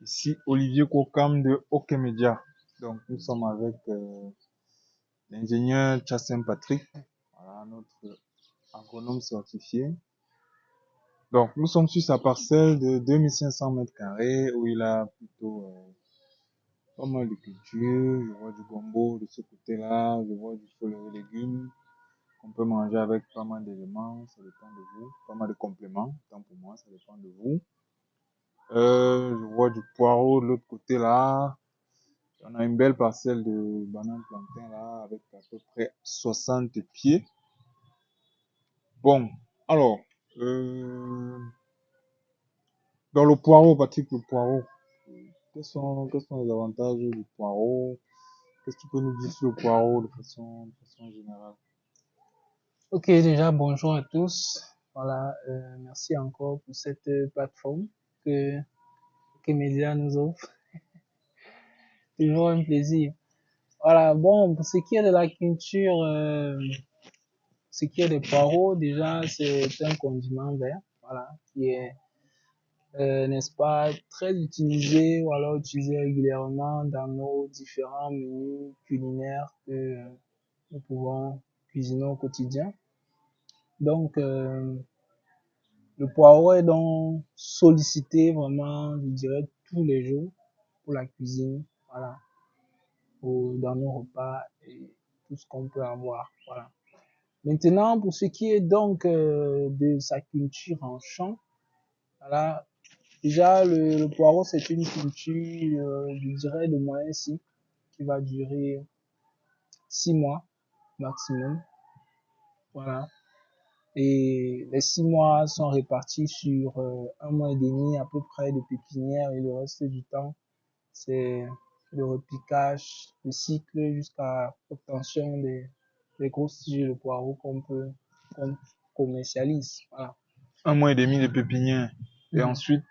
Ici, Olivier Kokam de OK Media. Donc, nous sommes avec l'ingénieur Chassin Patrick, voilà, notre agronome certifié. Donc, nous sommes sur sa parcelle de 2500 mètres carrés où il a plutôt pas mal de cultures. Je vois du gombo de ce côté-là, je vois du follet et légumes qu'on peut manger avec pas mal d'éléments, ça dépend de vous. Pas mal de compléments, tant pour moi, ça dépend de vous. Je vois du poireau de l'autre côté là. On a une belle parcelle de bananes plantain là, avec à peu près 60 pieds. Bon, alors, dans le poireau, Patrick, le poireau, quels sont les avantages du poireau? Qu'est-ce que tu peux nous dire sur le poireau de façon générale? Ok, déjà bonjour à tous. Voilà, merci encore pour cette plateforme que Media nous offre. Toujours un plaisir. Voilà, bon, pour ce qui est de la culture, ce qui est des poireaux, déjà c'est un condiment vert, voilà, qui est, n'est-ce pas, très utilisé ou alors utilisé régulièrement dans nos différents menus culinaires que nous pouvons cuisiner au quotidien. Donc, le poireau est donc sollicité vraiment, je dirais, tous les jours pour la cuisine, voilà, dans nos repas et tout ce qu'on peut avoir, voilà. Maintenant, pour ce qui est donc de sa culture en champ, voilà, déjà le poireau c'est une culture, je dirais, de moyen cycle qui va durer 6 mois maximum, voilà. Et les 6 mois sont répartis sur 1 mois et demi à peu près de pépinière et le reste du temps, c'est le repiquage, le cycle jusqu'à l'obtention des grosses tiges de poireaux qu'on commercialise. Voilà. 1 mois et demi de pépinière. Et ensuite,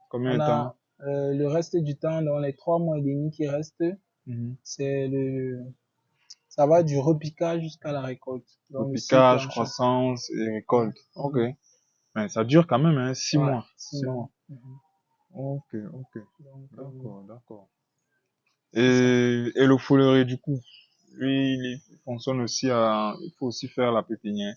combien On de temps? a le reste du temps, dans les 3 mois et demi qui restent, c'est ça va du repiquage jusqu'à la récolte. Donc le cycle Repiquage, en champ. croissance et Voilà. récolte. Ok. Mais ça dure quand même, hein, 6 Ouais, mois. 6 mois. Ok, ok. Donc, D'accord, d'accord. c'est ça. Et le foulerie, du coup, lui, il fonctionne aussi il faut aussi faire la pépinière.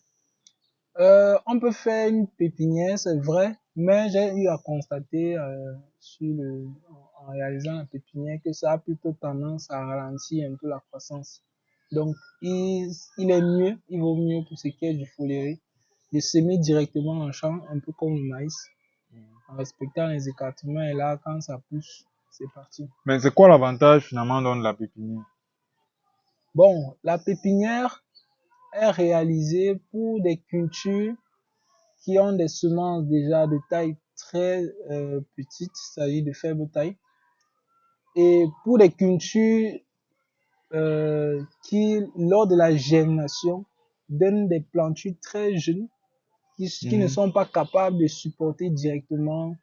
On peut faire une pépinière, c'est vrai, mais j'ai eu à constater en réalisant la pépinière que ça a plutôt tendance à ralentir un peu la croissance. Donc, il est mieux, il vaut mieux pour ce qui est du foulerie, de semer directement en champ, un peu comme le maïs, en respectant les écartements. Et là, quand ça pousse, c'est parti. Mais c'est quoi l'avantage finalement dans la pépinière? Bon, la pépinière est réalisée pour des cultures qui ont des semences déjà de taille très petite, c'est-à-dire de faible taille. Et pour des cultures qui, lors de la germination, donnent des plantures très jeunes qui ne sont pas capables de supporter directement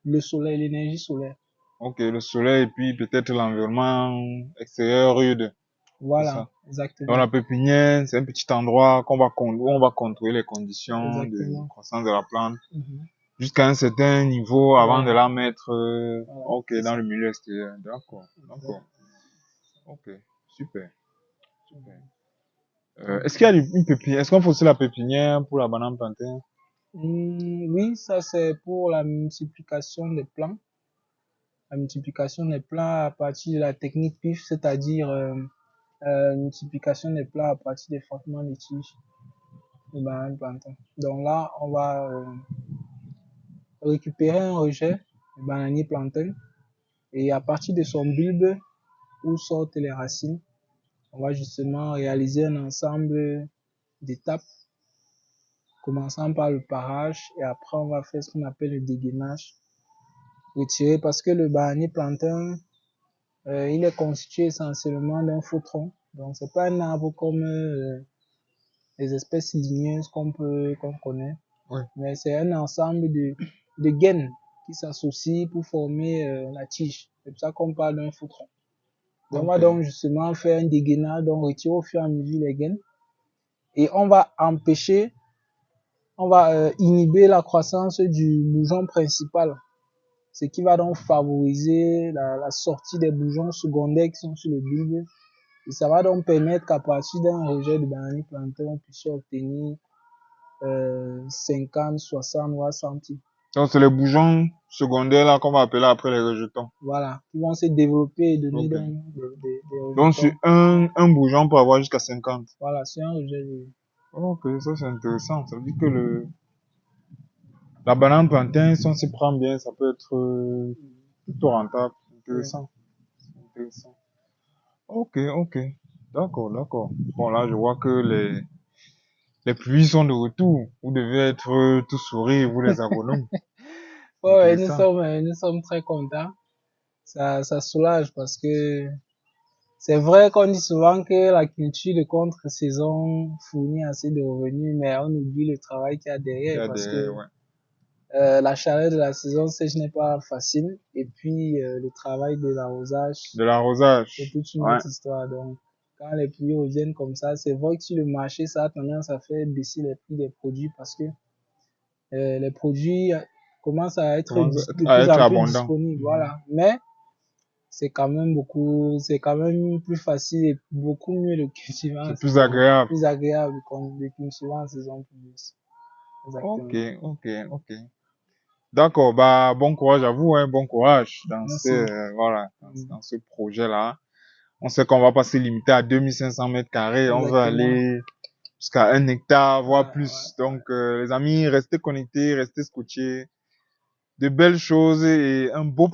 le soleil, l'énergie solaire. Ok, le soleil et puis peut-être l'environnement extérieur rude, c'est Voilà, ça. Dans exactement. la pépinière, c'est un petit endroit où on va contrôler les conditions de Exactement. croissance de la plante Mhm. jusqu'à un certain niveau avant de Voilà, la mettre voilà, ok, c'est dans ça. le milieu extérieur. D'accord, d'accord. Exact. Ok, super, super. Mhm. Est-ce qu'il y a une pépinière? Est-ce qu'on fait aussi la pépinière pour la banane plantain? Oui, ça c'est pour la multiplication des plants. La multiplication des plants à partir de la technique PIF, c'est-à-dire multiplication des plants à partir des frottements des tiges de banane plantain. Donc là, on va récupérer un rejet de bananier plantain et à partir de son bulbe où sortent les racines, on va justement réaliser un ensemble d'étapes, commençant par le parage et après on va faire ce qu'on appelle le dégainage, retirer parce que le bananier plantain, il est constitué essentiellement d'un faux tronc. Donc, c'est pas un arbre comme les espèces ligneuses qu'on connaît, Oui. mais c'est un ensemble de gaines qui s'associent pour former la tige. C'est pour ça qu'on parle d'un faux tronc. Donc, on va donc justement faire un dégainage, donc retirer au fur et à mesure les gaines. Et on va inhiber la croissance du bourgeon principal. ce qui va donc favoriser la sortie des bourgeons secondaires qui sont sur le bulbe. Et ça va donc permettre qu'à partir d'un rejet de bananier planté, on puisse obtenir 50, 60 voire 100 types. Donc, c'est les bourgeons secondaires là qu'on va appeler après les rejetons. Voilà, qui vont se développer et donner Ok. des Donc, sur rejetons. un bourgeon, on peut avoir jusqu'à 50. Voilà, c'est un rejet. Ok, ça c'est intéressant. Ça veut dire que la banane plantain, si on s'y prend bien, ça peut être plutôt rentable. Intéressant. Intéressant. Ok, ok. D'accord, d'accord. Bon, là, je vois que les pluies sont de retour. Vous devez être tous sourire, vous les agronomes. Ouais, Intéressant. nous sommes très contents. Ça soulage parce que c'est vrai qu'on dit souvent que la culture de contre-saison fournit assez de revenus, mais on oublie le travail qu'il y a Il y derrière a parce des, que ouais. la chaleur de la saison sèche n'est pas facile. Et puis, le travail de l'arrosage, De c'est l'arrosage. toute une Ouais. autre histoire. Donc, quand les pluies reviennent comme ça, c'est vrai que sur le marché, ça a tendance à faire baisser les prix des produits parce que les produits commencent à être Commence de à plus être en plus abondant. disponibles. Voilà. Mais c'est quand même plus facile et beaucoup mieux de cultiver en C'est plus saison, agréable. plus agréable de cultiver en saison pluvieuse. Ok, Exactement. ok, ok. D'accord, bah bon courage à vous, hein, bon courage dans Merci. voilà, Mm. dans ce projet-là. On sait qu'on va pas se limiter à 2500 mètres carrés, on veut Exactement. aller jusqu'à 1 hectare, voire Ouais, plus. Donc, les amis, restez connectés, restez scotchés. De belles choses et un beau